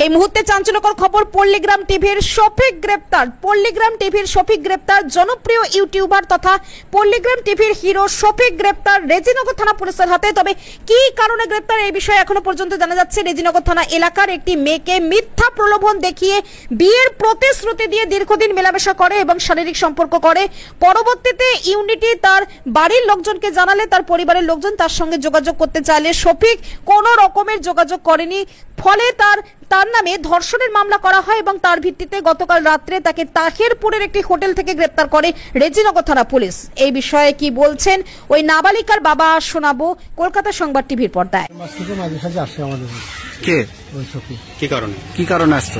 এই মুহূর্তে চাঞ্চল্যকর খবর, পল্লীগ্রাম টিভির শফিক গ্রেপ্তার। পল্লীগ্রাম টিভির শফিক গ্রেপ্তার। জনপ্রিয় ইউটিউবার তথা পল্লীগ্রাম টিভির হিরো শফিক গ্রেপ্তার রেজিনগর থানা পুলিশের হাতে। তবে কি কারণে গ্রেপ্তার এই বিষয়ে এখনো পর্যন্ত জানা যাচ্ছে। রেজিনগর থানা এলাকার একটি মেয়েকে মিথ্যা প্রলোভন দেখিয়ে বিয়ের প্রতিশ্রুতি দিয়ে দীর্ঘদিন মেলামেশা করে এবং শারীরিক সম্পর্ক করে। পরবর্তীতে ইউনিটি তার বাড়ির লোকজনকে জানালে তার পরিবারের লোকজন তার সঙ্গে যোগাযোগ করতে চাইলে শফিক কোনো রকমের যোগাযোগ করেনি। ফলে তার নামে ধর্ষণের মামলা করা হয় এবং তার ভিত্তিতে গতকাল রাত্রে তাকে তাহিরপুরের একটি হোটেল থেকে গ্রেপ্তার করে রেজিনগর থানা পুলিশ। এই বিষয়ে কি বলছেন ওই নাবালিকার বাবা শোনাবো কলকাতা সংবাদ টিভির পর্দায়। কি কারণে আসছে?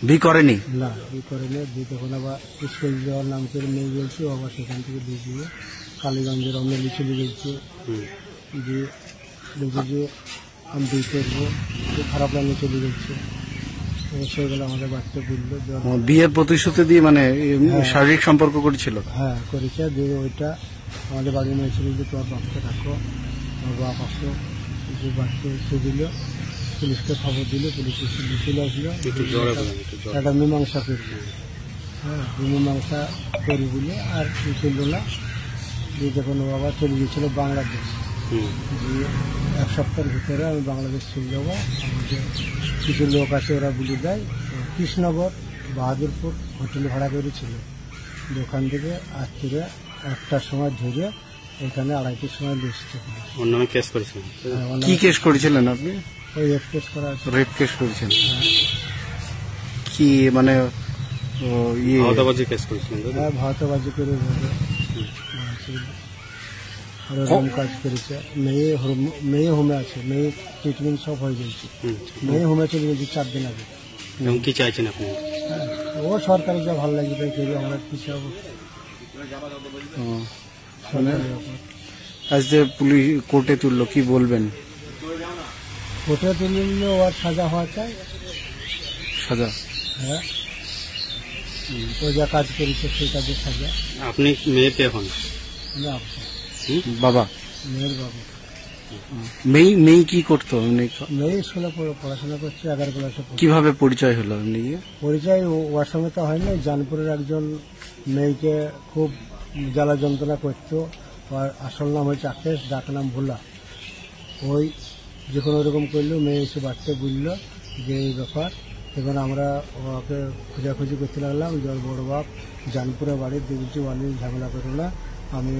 বি করেনি না, বি করেনি। বি তখন আবার স্কুল যাওয়ার নাম করে মেয়ে বলছে, আবার সেখান থেকে বি দিয়ে কালীগঞ্জের অমলি চলে গেছে। দিয়ে বলছে যে আমি বি করবো, খারাপ লাগে চলে গেছে। সেগুলো আমাদের বাচ্চা বললো বিয়ের প্রতিশ্রুতি দিয়ে মানে শারীরিক সম্পর্ক করেছিল। হ্যাঁ করেছে। দিয়ে ওইটা আমাদের বাড়ির মেয়ে ছিল যে তোমার বাপকে রাখো, তোমার বাপ আসো। যে বাচ্চা উঠে দিল, পুলিশকে খবর দিল, পুলিশ চলে আসলো। একটা মীমাংসা করবো। হ্যাঁ, মীমাংসা করি বলে আর চললো না। দিয়ে যখন বাবা চলে গিয়েছিল বাংলাদেশ, দিয়ে এক সপ্তাহের ভিতরে আমি বাংলাদেশ চলে যাবো। আমাদের কিছু লোক আছে, ওরা বলে দেয় কৃষ্ণনগর বাহাদুরপুর হোটেল ভাড়া করেছিল। ওখান থেকে আজ থেকে 1টার সময় ধরে এখানে 2:30টার সময় এসেছে। ওর নামে কেস করেছিলেন? কি কেস করেছিলেন আপনি? ওই রেপ কেস করা আছে। রেপ কেস করেছেন? কি মানে ভাওতাবাজি কেস করেছিলেন? হ্যাঁ, ভাওতাবাজি করে কাজ করেছে। মেয়ে হোমে আছে, মেয়ে ট্রিটমেন্ট সব হয়ে গেছে। মেয়ে হোমে চলে গেছে 4 দিন আগে। কি চাইছেন আপনি? ও সরকারি যা ভালো লাগবে তাই করি, আমরা কি চাবো। আজ যে পুলিশ কোর্টে তুললো, কি বলবেন? কোর্টে তুললে ওর সাজা হওয়া চাই। সাজা? হ্যাঁ, ও যা কাজ করেছে সেই কাজের সাজা। আপনি মেয়েতে এখন? না, বাবা। মেয়ের বাবা। মেয়ে কি করতো? মেয়ে স্কুলে পড়াশোনা করছে, 11 ক্লাসে। কিভাবে পরিচয় হলো? পরিচয় ওর সঙ্গে তো হয়নি। জানপুরের একজন মেয়েকে খুব জ্বালা যন্ত্রণা করতো। আর আসল নাম হয়েছে আকেশ, ডাক নাম ভোলা। ওই যে কোনো রকম করলো, মেয়ে এসে বাচ্চা বুঝলো যে এই ব্যাপার। এখন আমরা ওকে খোঁজাখুঁজি করতে লাগলাম। যে বড় বাপ জানপুরে বাড়ির দেখছি, অনেক ঝামেলা করো না, আমি